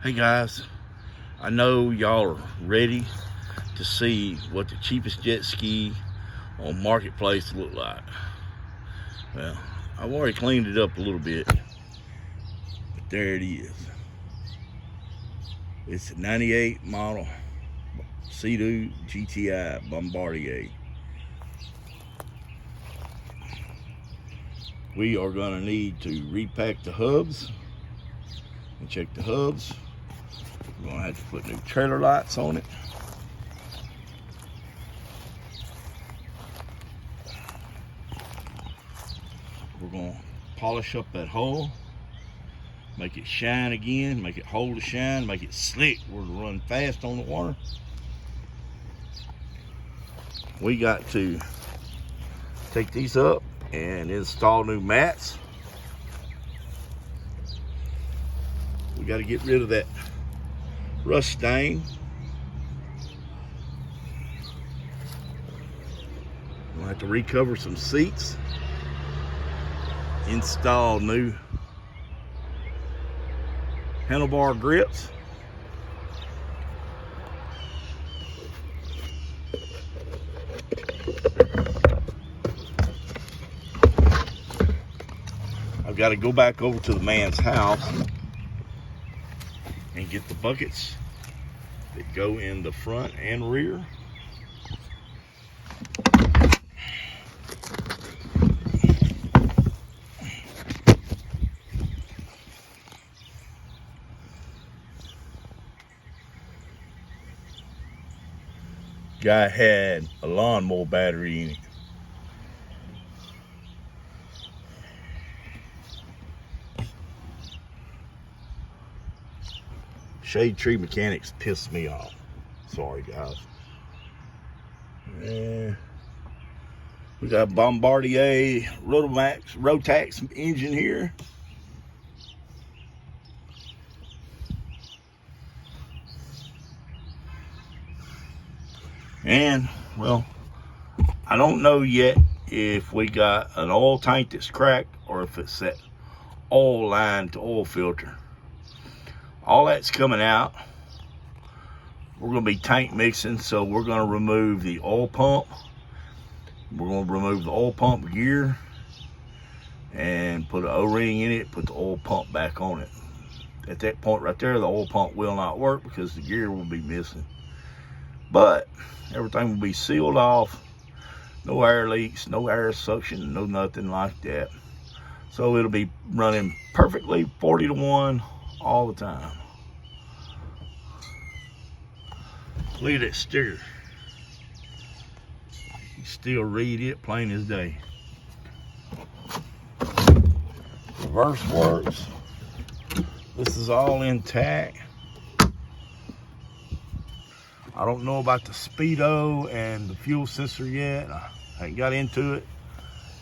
Hey guys, I know y'all are ready to see what the cheapest jet ski on Marketplace look like. Well, I've already cleaned it up a little bit, but there it is. It's a 98 model Seadoo GTI Bombardier. We are gonna need to repack the hubs and check the hubs. We're gonna have to put new trailer lights on it. We're gonna polish up that hull, make it shine again, make it hold the shine, make it slick where to run fast on the water. We got to take these up and install new mats. We got to get rid of that rust stain. We'll have to recover some seats, install new handlebar grips. I've got to go back over to the man's house and get the buckets that go in the front and rear. Guy had a lawnmower battery in it. Shade tree mechanics piss me off. Sorry guys. Yeah. We got Bombardier Rotax engine here. And well, I don't know yet if we got an oil tank that's cracked or if it's that oil line to oil filter. All that's coming out. We're going to be tank mixing, so we're going to remove the oil pump. We're going to remove the oil pump gear and put an O-ring in it, put the oil pump back on it. At that point right there, the oil pump will not work because the gear will be missing. But everything will be sealed off. No air leaks, no air suction, no nothing like that. So it'll be running perfectly 40 to 1 all the time. Look at that sticker. You still read it plain as day. Reverse works. This is all intact. I don't know about the speedo and the fuel sensor yet. I ain't got into it.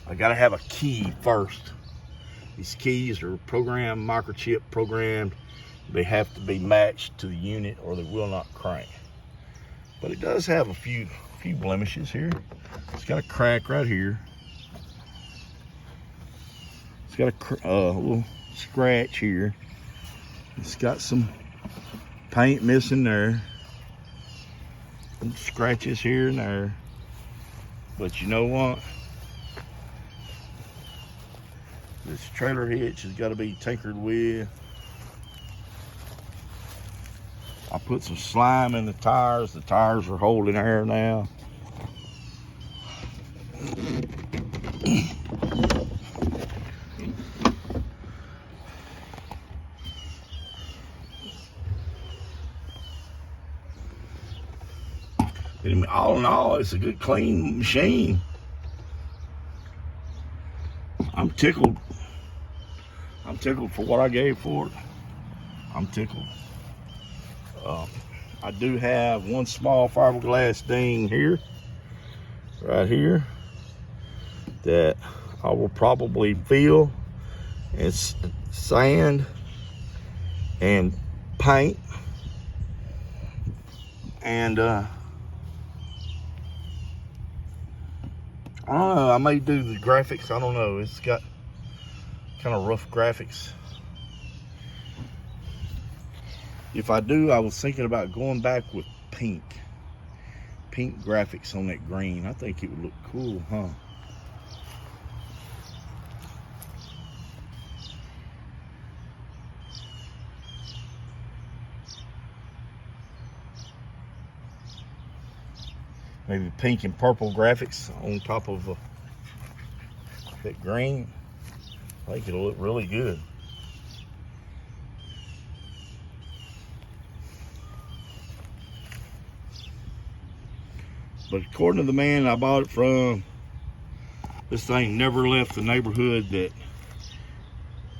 I gotta have a key first. These keys are microchip programmed. They have to be matched to the unit or they will not crank. But it does have a few blemishes here. It's got a crack right here. It's got a little scratch here. It's got some paint missing there. Some scratches here and there. But you know what? This trailer hitch has got to be tinkered with. I put some slime in the tires. The tires are holding air now. All in all, it's a good clean machine. I'm tickled. I'm tickled for what I gave for it. I'm tickled. I do have one small fiberglass ding here, right here, that I will probably fill and sand and paint, and I don't know, I may do the graphics. I don't know, it's got kind of rough graphics. If I do, I was thinking about going back with pink graphics on that green. I think it would look cool, huh? Maybe pink and purple graphics on top of that green. I think it'll look really good. But according to the man I bought it from, this thing never left the neighborhood that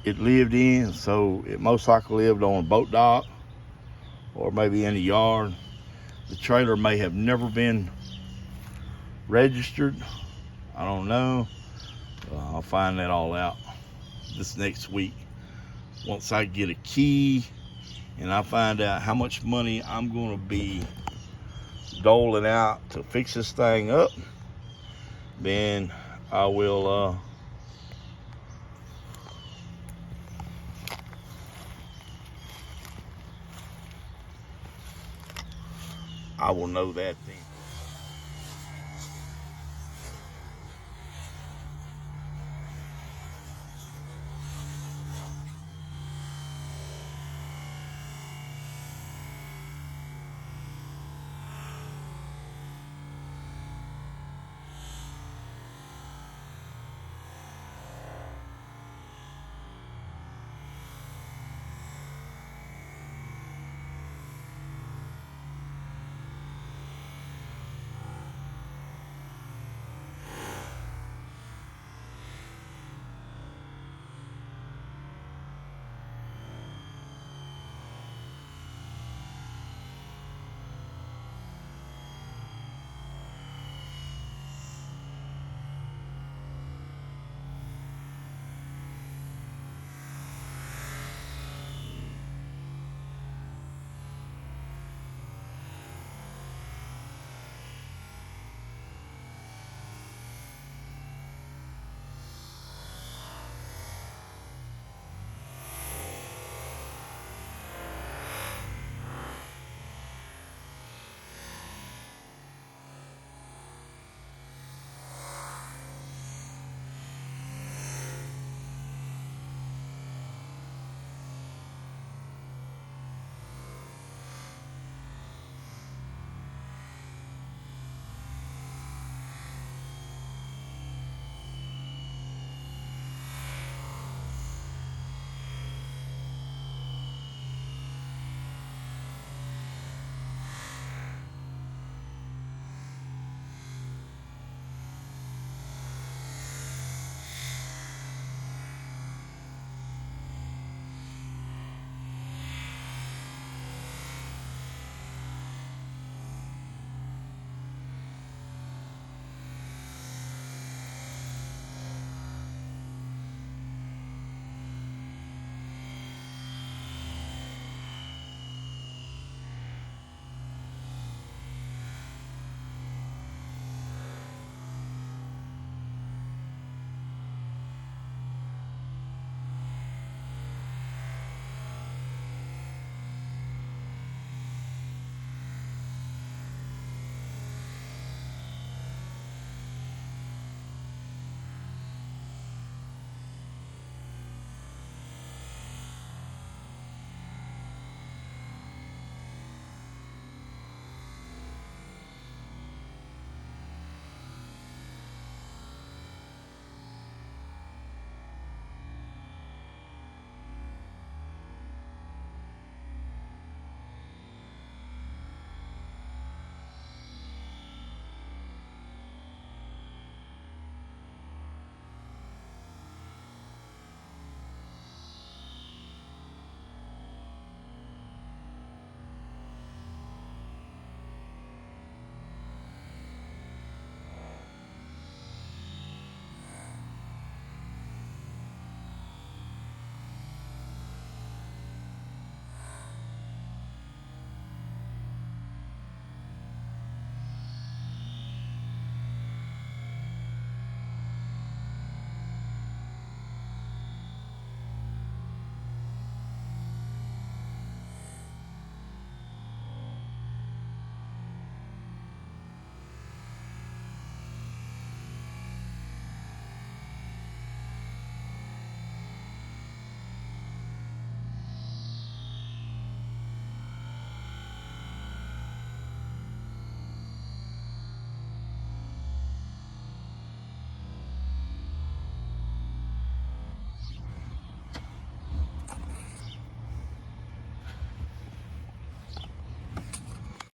it lived in, so it most likely lived on a boat dock or maybe in a yard. The trailer may have never been registered. I don't know. I'll find that all out this next week once I get a key and I find out how much money I'm going to be doling out to fix this thing up. Then I will know that then.